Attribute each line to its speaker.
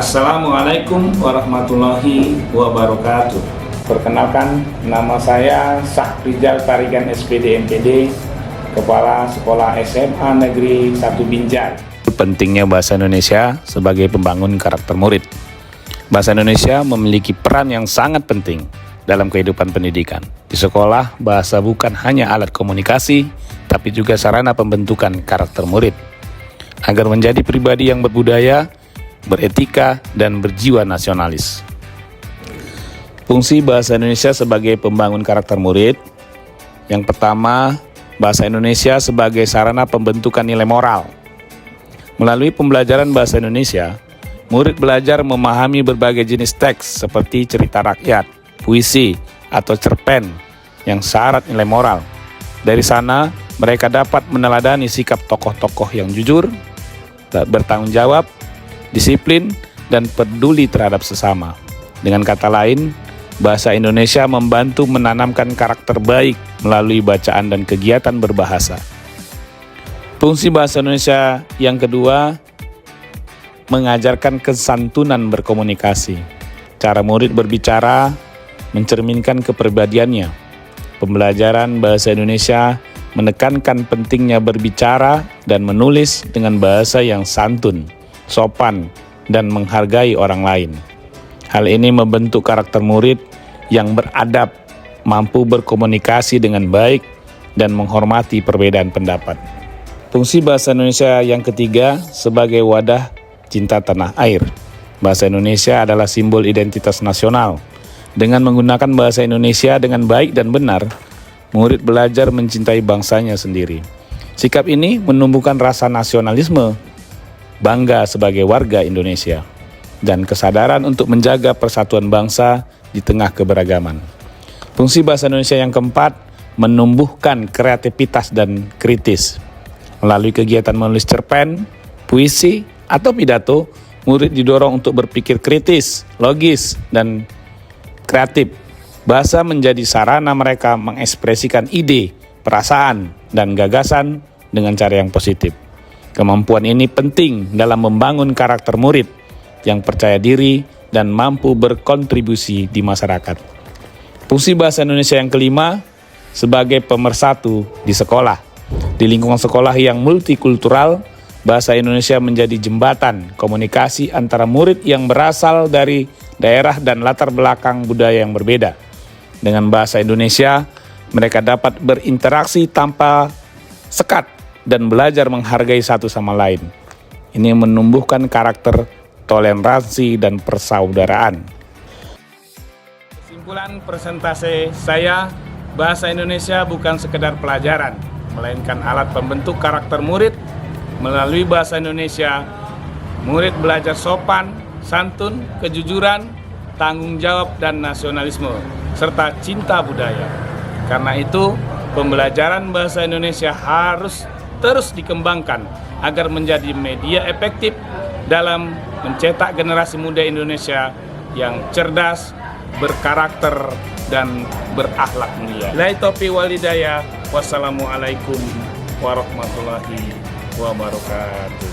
Speaker 1: Assalamualaikum warahmatullahi wabarakatuh. Perkenalkan, nama saya Syahrizal Tarigan SPD MPD, Kepala Sekolah SMA Negeri 1 Binjai.
Speaker 2: Pentingnya bahasa Indonesia sebagai pembangun karakter murid. Bahasa Indonesia memiliki peran yang sangat penting dalam kehidupan pendidikan. Di sekolah, bahasa bukan hanya alat komunikasi, tapi juga sarana pembentukan karakter murid agar menjadi pribadi yang berbudaya, beretika, dan berjiwa nasionalis. Fungsi bahasa Indonesia sebagai pembangun karakter murid. Yang pertama, bahasa Indonesia sebagai sarana pembentukan nilai moral. Melalui pembelajaran bahasa Indonesia, murid belajar memahami berbagai jenis teks seperti cerita rakyat, puisi, atau cerpen yang syarat nilai moral. Dari sana, mereka dapat meneladani sikap tokoh-tokoh yang jujur, bertanggung jawab, disiplin, dan peduli terhadap sesama. Dengan kata lain, bahasa Indonesia membantu menanamkan karakter baik melalui bacaan dan kegiatan berbahasa. Fungsi bahasa Indonesia yang kedua, mengajarkan kesantunan berkomunikasi. Cara murid berbicara mencerminkan kepribadiannya. Pembelajaran bahasa Indonesia menekankan pentingnya berbicara dan menulis dengan bahasa yang santun, sopan, dan menghargai orang lain. Hal ini membentuk karakter murid yang beradab, mampu berkomunikasi dengan baik, dan menghormati perbedaan pendapat. Fungsi bahasa Indonesia yang ketiga sebagai wadah cinta tanah air. Bahasa Indonesia adalah simbol identitas nasional. Dengan menggunakan bahasa Indonesia dengan baik dan benar, murid belajar mencintai bangsanya sendiri. Sikap ini menumbuhkan rasa nasionalisme, bangga sebagai warga Indonesia, dan kesadaran untuk menjaga persatuan bangsa di tengah keberagaman. Fungsi bahasa Indonesia yang keempat, menumbuhkan kreativitas dan kritis. Melalui kegiatan menulis cerpen, puisi, atau pidato, murid didorong untuk berpikir kritis, logis, dan kreatif. Bahasa menjadi sarana mereka mengekspresikan ide, perasaan, dan gagasan dengan cara yang positif. Kemampuan ini penting dalam membangun karakter murid yang percaya diri dan mampu berkontribusi di masyarakat. Fungsi bahasa Indonesia yang kelima, sebagai pemersatu di sekolah. Di lingkungan sekolah yang multikultural, bahasa Indonesia menjadi jembatan komunikasi antara murid yang berasal dari daerah dan latar belakang budaya yang berbeda. Dengan bahasa Indonesia, mereka dapat berinteraksi tanpa sekat dan belajar menghargai satu sama lain. Ini menumbuhkan karakter toleransi dan persaudaraan. Kesimpulan presentasi saya, bahasa Indonesia bukan sekedar pelajaran, melainkan alat pembentuk karakter murid. Melalui bahasa Indonesia, murid belajar sopan, santun, kejujuran, tanggung jawab, dan nasionalisme, serta cinta budaya. Karena itu, pembelajaran bahasa Indonesia harus terus dikembangkan agar menjadi media efektif dalam mencetak generasi muda Indonesia yang cerdas, berkarakter, dan berakhlak mulia. Billahi taufiq wal hidayah. Wassalamualaikum warahmatullahi wabarakatuh.